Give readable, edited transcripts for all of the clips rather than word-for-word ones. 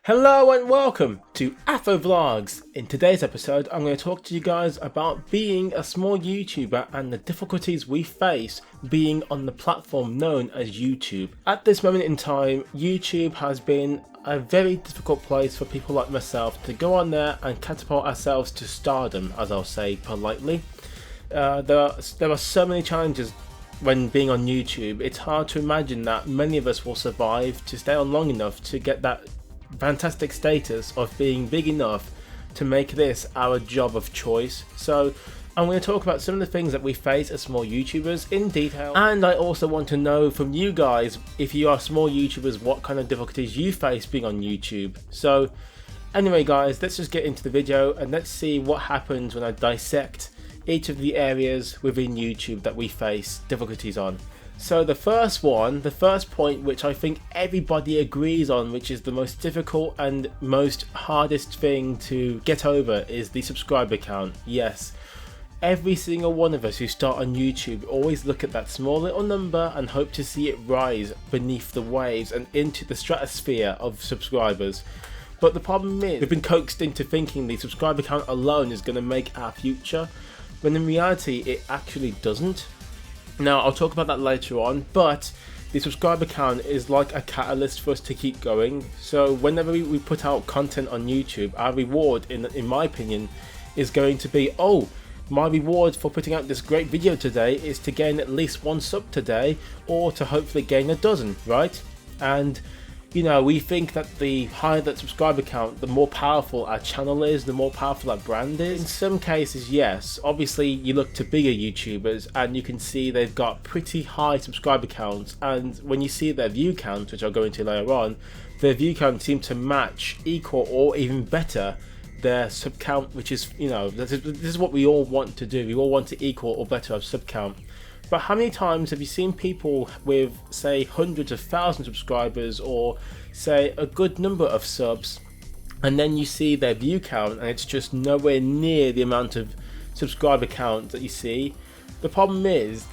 Hello and welcome to AffroVlogs. In today's episode, I'm going to talk to you guys about being a small YouTuber and the difficulties we face being on the platform known as YouTube. At this moment in time, YouTube has been a very difficult place for people like myself to go on there and catapult ourselves to stardom, as I'll say politely. There are so many challenges when being on YouTube. It's hard to imagine that many of us will survive to stay on long enough to get that fantastic status of being big enough to make this our job of choice. So I'm going to talk about some of the things that we face as small YouTubers in detail, and I also want to know from you guys, if you are small YouTubers, what kind of difficulties you face being on YouTube. So anyway guys, let's just get into the video and let's see what happens when I dissect each of the areas within YouTube that we face difficulties on. So the first point which I think everybody agrees on, which is the most difficult and most hardest thing to get over, is the subscriber count. Yes, every single one of us who start on YouTube always look at that small little number and hope to see it rise beneath the waves and into the stratosphere of subscribers. But the problem is, we've been coaxed into thinking the subscriber count alone is going to make our future, when in reality it actually doesn't. Now, I'll talk about that later on, but the subscriber count is like a catalyst for us to keep going. So whenever we put out content on YouTube, our reward, in my opinion, is going to be, oh, my reward for putting out this great video today is to gain at least 1 sub today, or to hopefully gain 12, right? And you know, we think that the higher that subscriber count, the more powerful our channel is, the more powerful our brand is. In some cases, yes. Obviously, you look to bigger YouTubers and you can see they've got pretty high subscriber counts, and when you see their view count, which I'll go into later on, their view count seems to match, equal, or even better their sub count, which is, you know, this is what we all want to do. We all want to equal or better our sub count. But how many times have you seen people with, say, hundreds of thousands of subscribers, or say a good number of subs, and then you see their view count and it's just nowhere near the amount of subscriber count that you see? The problem is,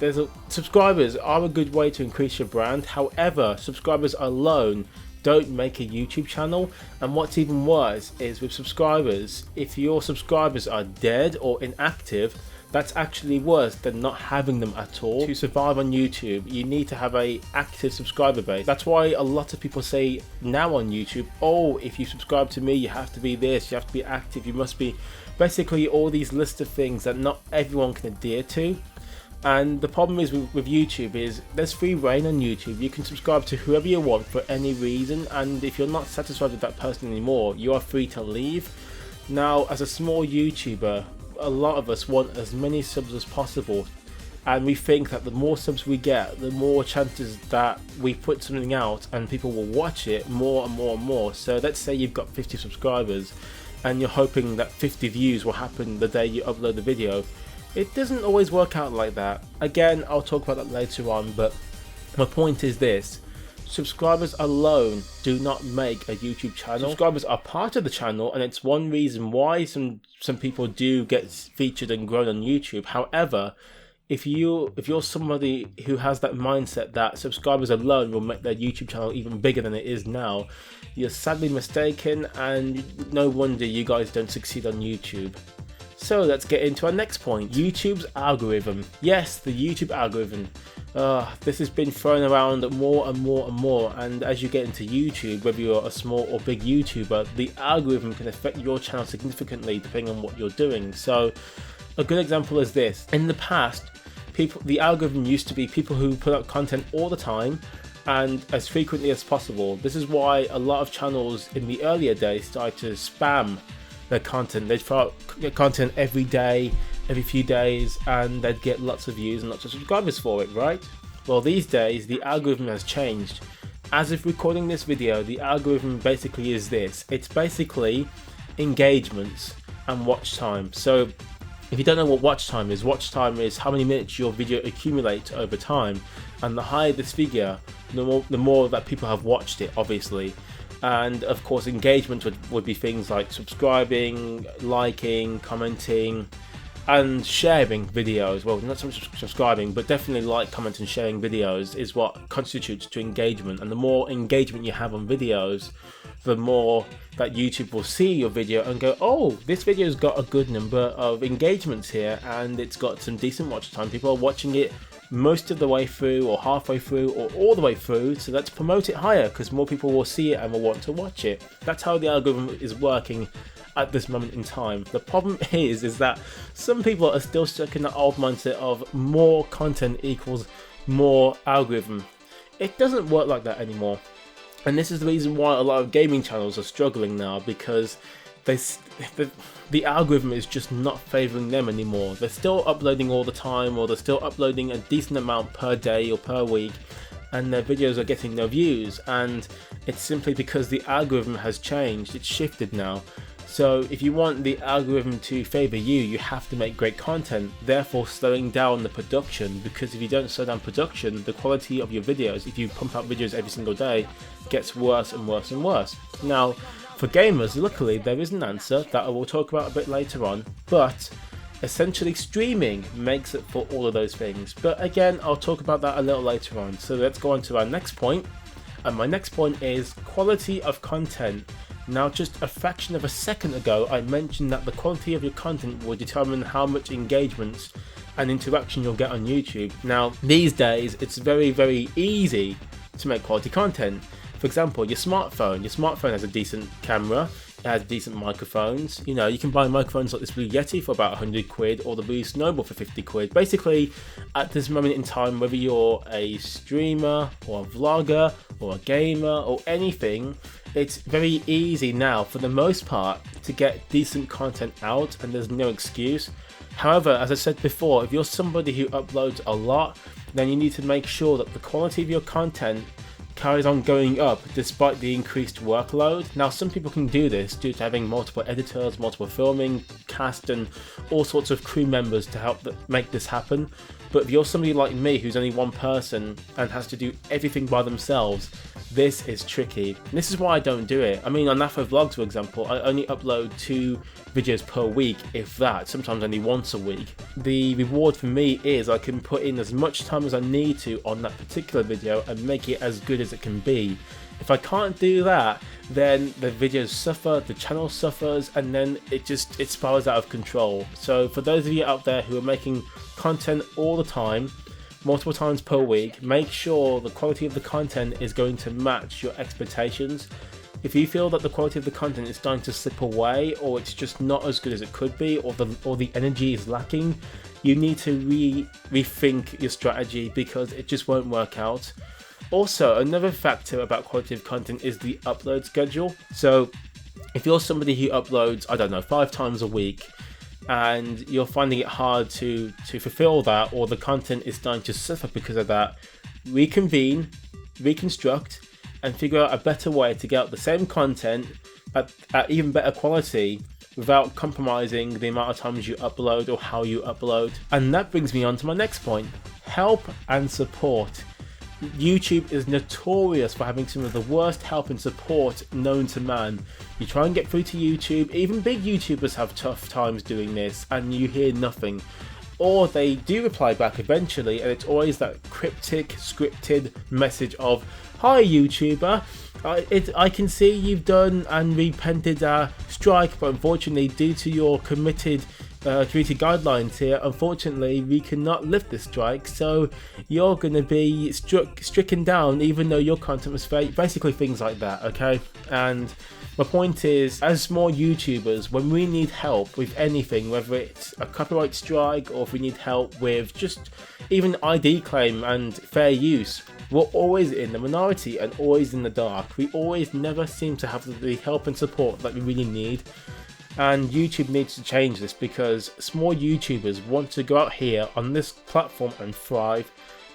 subscribers are a good way to increase your brand. However, subscribers alone don't make a YouTube channel, and what's even worse is with subscribers, if your subscribers are dead or inactive, that's actually worse than not having them at all. To survive on YouTube, you need to have an active subscriber base. That's why a lot of people say now on YouTube, oh, if you subscribe to me, you have to be this, you have to be active, you must be, basically all these lists of things that not everyone can adhere to. And the problem is with YouTube is there's free reign on YouTube. You can subscribe to whoever you want for any reason, and if you're not satisfied with that person anymore, you are free to leave. Now, as a small YouTuber, a lot of us want as many subs as possible, and we think that the more subs we get, the more chances that we put something out and people will watch it more and more and more. So let's say you've got 50 subscribers and you're hoping that 50 views will happen the day you upload the video. It doesn't always work out like that. Again, I'll talk about that later on, but my point is this: subscribers alone do not make a YouTube channel. Subscribers are part of the channel, and it's one reason why some people do get featured and grown on YouTube. However, if you're somebody who has that mindset that subscribers alone will make their YouTube channel even bigger than it is now, you're sadly mistaken, and no wonder you guys don't succeed on YouTube. So let's get into our next point: YouTube's algorithm. Yes, the YouTube algorithm. This has been thrown around more and more and more, and as you get into YouTube, whether you're a small or big YouTuber, the algorithm can affect your channel significantly depending on what you're doing. So a good example is this: in the past, the algorithm used to be people who put out content all the time and as frequently as possible. This is why a lot of channels in the earlier days started to spam their content. They'd put out content every day, every few days, and they'd get lots of views and lots of subscribers for it, right? Well, these days the algorithm has changed. As of recording this video, the algorithm basically is this: it's basically engagements and watch time. So if you don't know what watch time is how many minutes your video accumulates over time, and the higher this figure, the more that people have watched it, obviously. And of course, engagement would be things like subscribing, liking, commenting, and sharing videos. Well, not so much subscribing, but definitely like, comment and sharing videos is what constitutes to engagement. And the more engagement you have on videos, the more that YouTube will see your video and go, oh, this video's got a good number of engagements here and it's got some decent watch time. People are watching it most of the way through or halfway through or all the way through, so let's promote it higher because more people will see it and will want to watch it. That's how the algorithm is working at this moment in time. The problem is that some people are still stuck in the old mindset of more content equals more algorithm. It doesn't work like that anymore. And this is the reason why a lot of gaming channels are struggling now, because the algorithm is just not favouring them anymore. They're still uploading all the time, or they're still uploading a decent amount per day or per week, and their videos are getting no views. And it's simply because the algorithm has changed, it's shifted now. So if you want the algorithm to favour you, you have to make great content, therefore slowing down the production, because if you don't slow down production, the quality of your videos, if you pump out videos every single day, gets worse and worse and worse. Now, for gamers, luckily there is an answer that I will talk about a bit later on, but essentially streaming makes it for all of those things. But again, I'll talk about that a little later on. So let's go on to our next point, and my next point is quality of content. Now, just a fraction of a second ago, I mentioned that the quality of your content will determine how much engagement and interaction you'll get on YouTube. Now, these days, it's very, very easy to make quality content. For example, your smartphone has a decent camera, it has decent microphones. You know, you can buy microphones like this Blue Yeti for about 100 quid or the Blue Snowball for 50 quid. Basically, at this moment in time, whether you're a streamer or a vlogger or a gamer or anything, it's very easy now, for the most part, to get decent content out, and there's no excuse. However, as I said before, if you're somebody who uploads a lot, then you need to make sure that the quality of your content carries on going up despite the increased workload. Now, some people can do this due to having multiple editors, multiple filming, cast and all sorts of crew members to help make this happen. But if you're somebody like me who's only one person and has to do everything by themselves, this is tricky. And this is why I don't do it. I mean, on AffroVlogs, for example, I only upload 2 videos per week, if that, sometimes only once a week. The reward for me is I can put in as much time as I need to on that particular video and make it as good as it can be. If I can't do that, then the videos suffer, the channel suffers, and then it spirals out of control. So for those of you out there who are making content all the time, multiple times per week, make sure the quality of the content is going to match your expectations. If you feel that the quality of the content is starting to slip away, or it's just not as good as it could be, or the energy is lacking, you need to rethink your strategy, because it just won't work out. Also, another factor about quality of content is the upload schedule. So if you're somebody who uploads, I don't know, 5 times a week, and you're finding it hard to fulfill that, or the content is starting to suffer because of that, reconvene, reconstruct, and figure out a better way to get out the same content at even better quality without compromising the amount of times you upload or how you upload. And that brings me on to my next point, help and support. YouTube is notorious for having some of the worst help and support known to man. You try and get through to YouTube, even big YouTubers have tough times doing this, and you hear nothing. Or they do reply back eventually, and it's always that cryptic, scripted message of, "Hi YouTuber, I can see you've done and repented a strike, but unfortunately due to your community guidelines here, unfortunately we cannot lift the strike, so you're going to be stricken down even though your content was fake." Basically things like that, okay? And my point is, as more YouTubers, when we need help with anything, whether it's a copyright strike or if we need help with just even ID claim and fair use, we're always in the minority and always in the dark. We always never seem to have the help and support that we really need. And YouTube needs to change this, because small YouTubers want to go out here on this platform and thrive.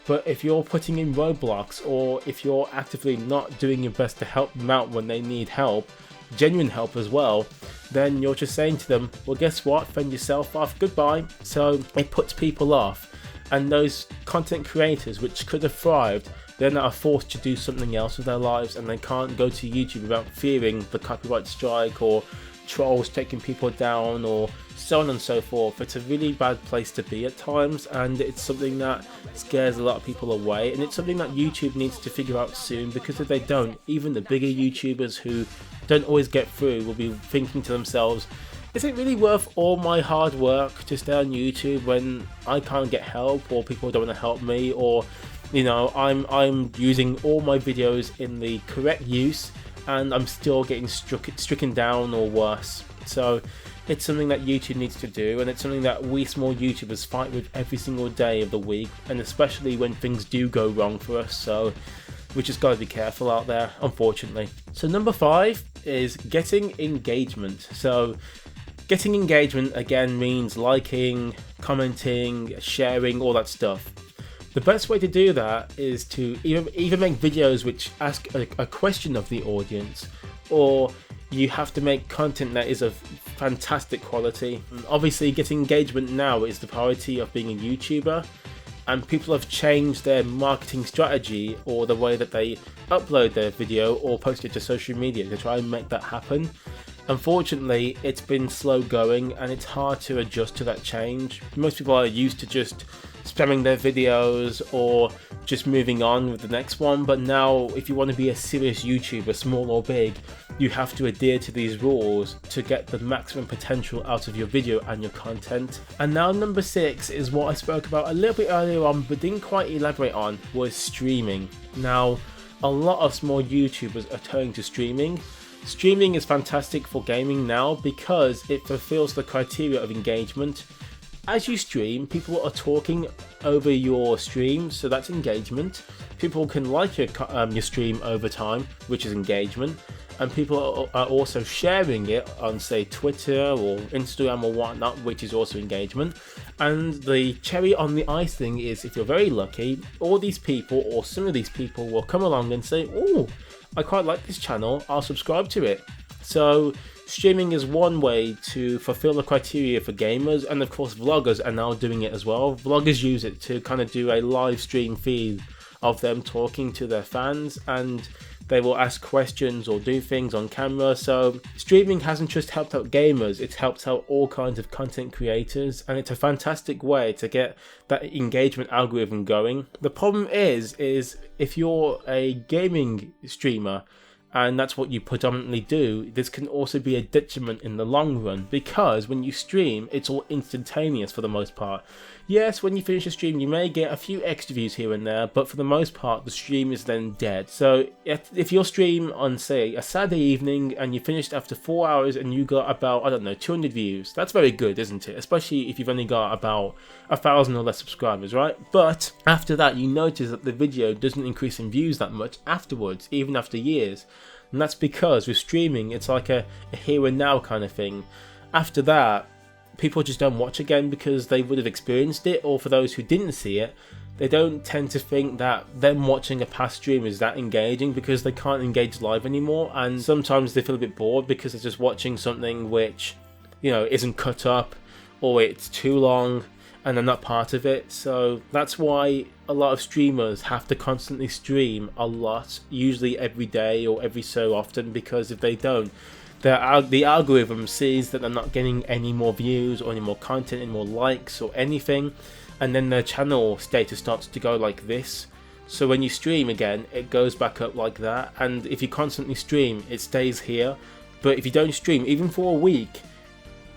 But if you're putting in roadblocks, or if you're actively not doing your best to help them out when they need help, genuine help as well, then you're just saying to them, well, guess what, fend yourself off, goodbye. So it puts people off, and those content creators which could have thrived, then are forced to do something else with their lives, and they can't go to YouTube without fearing the copyright strike or trolls taking people down or so on and so forth. It's a really bad place to be at times, and it's something that scares a lot of people away, and it's something that YouTube needs to figure out soon, because if they don't, even the bigger YouTubers who don't always get through will be thinking to themselves, is it really worth all my hard work to stay on YouTube when I can't get help, or people don't want to help me, or you know, I'm using all my videos in the correct use and I'm still getting stricken down or worse. So it's something that YouTube needs to do, and it's something that we small YouTubers fight with every single day of the week, and especially when things do go wrong for us. So we just got to be careful out there, unfortunately. So number 5 is getting engagement. So getting engagement again means liking, commenting, sharing, all that stuff. The best way to do that is to either make videos which ask a question of the audience, or you have to make content that is of fantastic quality. And obviously getting engagement now is the priority of being a YouTuber, and people have changed their marketing strategy or the way that they upload their video or post it to social media to try and make that happen. Unfortunately, it's been slow going and it's hard to adjust to that change. Most people are used to just spamming their videos or just moving on with the next one, but now if you want to be a serious YouTuber, small or big, you have to adhere to these rules to get the maximum potential out of your video and your content. And now number 6 is what I spoke about a little bit earlier on but didn't quite elaborate on, was streaming. Now a lot of small YouTubers are turning to streaming. Streaming is fantastic for gaming now because it fulfills the criteria of engagement. As you stream, people are talking over your stream, so that's engagement. People can like your stream over time, which is engagement. And people are also sharing it on, say, Twitter or Instagram or whatnot, which is also engagement. And the cherry on the icing is, if you're very lucky, all these people or some of these people will come along and say, oh, I quite like this channel, I'll subscribe to it. So streaming is one way to fulfill the criteria for gamers, and of course vloggers are now doing it as well. Vloggers use it to kind of do a live stream feed of them talking to their fans, and they will ask questions or do things on camera. So streaming hasn't just helped out gamers, it's helped out all kinds of content creators, and it's a fantastic way to get that engagement algorithm going. The problem is if you're a gaming streamer and that's what you predominantly do, this can also be a detriment in the long run, because when you stream, it's all instantaneous for the most part. Yes, when you finish a stream, you may get a few extra views here and there, but for the most part, the stream is then dead. So if your stream on, say, a Saturday evening, and you finished after 4 hours and you got about, I don't know, 200 views, that's very good, isn't it? Especially if you've only got about 1,000 or less subscribers, right? But after that, you notice that the video doesn't increase in views that much afterwards, even after years. And that's because with streaming, it's like a here and now kind of thing. After that, people just don't watch again because they would have experienced it, or for those who didn't see it, they don't tend to think that them watching a past stream is that engaging because they can't engage live anymore, and sometimes they feel a bit bored because they're just watching something which, you know, isn't cut up or it's too long and they're not part of it. So that's why a lot of streamers have to constantly stream a lot, usually every day or every so often, because if they don't, the algorithm sees that they're not getting any more views or any more content, any more likes or anything, and then their channel status starts to go like this. So when you stream again, it goes back up like that, and if you constantly stream, it stays here. But if you don't stream, even for a week,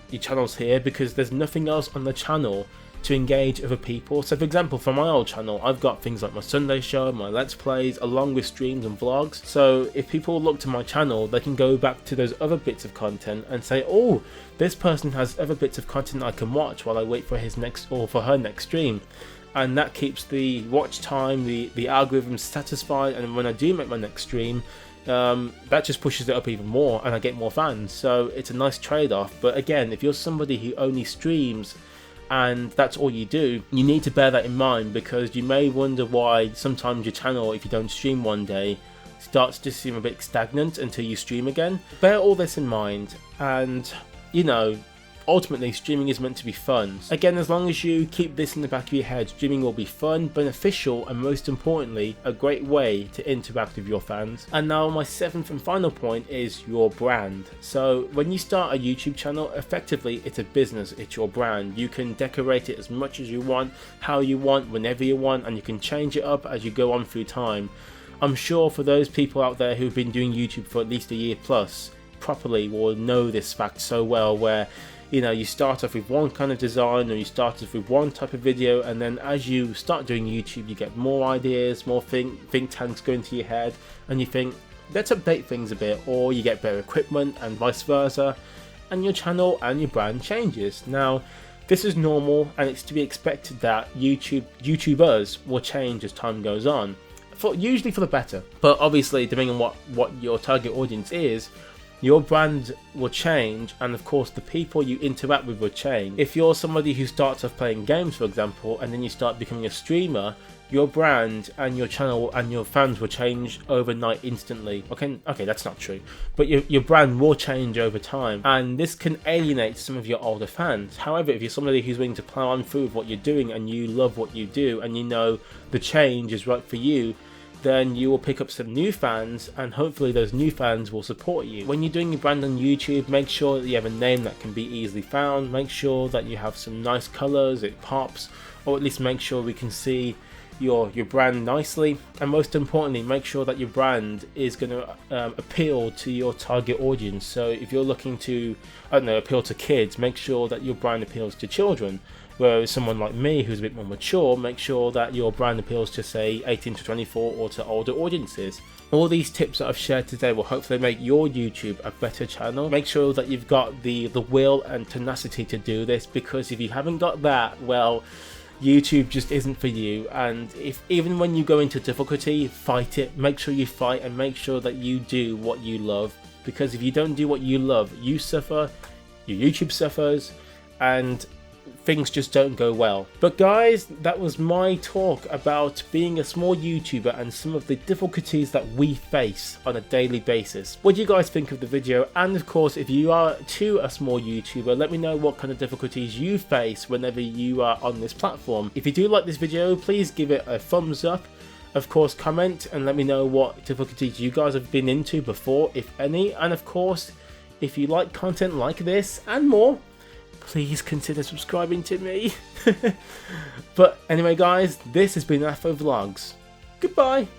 your channel's here because there's nothing else on the channel to engage other people. So for example, for my old channel, I've got things like my Sunday show, my Let's Plays, along with streams and vlogs. So if people look to my channel, they can go back to those other bits of content and say, oh, this person has other bits of content I can watch while I wait for his next or for her next stream. And that keeps the watch time, the algorithm satisfied, and when I do make my next stream, that just pushes it up even more and I get more fans. So it's a nice trade-off. But again, if you're somebody who only streams and that's all you do, you need to bear that in mind, because you may wonder why sometimes your channel, if you don't stream one day, starts to seem a bit stagnant until you stream again. Bear all this in mind, and you know, ultimately streaming is meant to be fun. Again, as long as you keep this in the back of your head, streaming will be fun, beneficial, and most importantly, a great way to interact with your fans. And now my 7th and final point is your brand. So when you start a YouTube channel, effectively it's a business, it's your brand. You can decorate it as much as you want, how you want, whenever you want, and you can change it up as you go on through time. I'm sure for those people out there who've been doing YouTube for at least a year plus, properly will know this fact so well, where you know, you start off with one kind of design, or you start off with one type of video, and then as you start doing YouTube you get more ideas, more think tanks go into your head, and you think, let's update things a bit, or you get better equipment and vice versa, and your channel and your brand changes. Now this is normal, and it's to be expected that YouTubers will change as time goes on, usually for the better, but obviously depending on what your target audience is, your brand will change, and of course the people you interact with will change. If you're somebody who starts off playing games, for example, and then you start becoming a streamer, your brand and your channel and your fans will change overnight instantly. Okay, that's not true, but your brand will change over time, and this can alienate some of your older fans. However, if you're somebody who's willing to plow on through with what you're doing, and you love what you do, and you know the change is right for you, then you will pick up some new fans, and hopefully those new fans will support you. When you're doing your brand on YouTube, make sure that you have a name that can be easily found, make sure that you have some nice colours, it pops, or at least make sure we can see your brand nicely, and most importantly make sure that your brand is going to appeal to your target audience. So if you're looking to, I don't know, appeal to kids, make sure that your brand appeals to children. Whereas someone like me who's a bit more mature, make sure that your brand appeals to say 18 to 24 or to older audiences. All these tips that I've shared today will hopefully make your YouTube a better channel. Make sure that you've got the will and tenacity to do this, because if you haven't got that, well, YouTube just isn't for you. And even when you go into difficulty, fight it. Make sure you fight, and make sure that you do what you love, because if you don't do what you love, you suffer, your YouTube suffers, and things just don't go well. But guys, that was my talk about being a small YouTuber and some of the difficulties that we face on a daily basis. What do you guys think of the video? And of course, if you are too a small YouTuber, let me know what kind of difficulties you face whenever you are on this platform. If you do like this video, please give it a thumbs up. Of course, comment and let me know what difficulties you guys have been into before, if any. And of course, if you like content like this and more, please consider subscribing to me. But anyway guys, this has been AffroVlogs. Goodbye.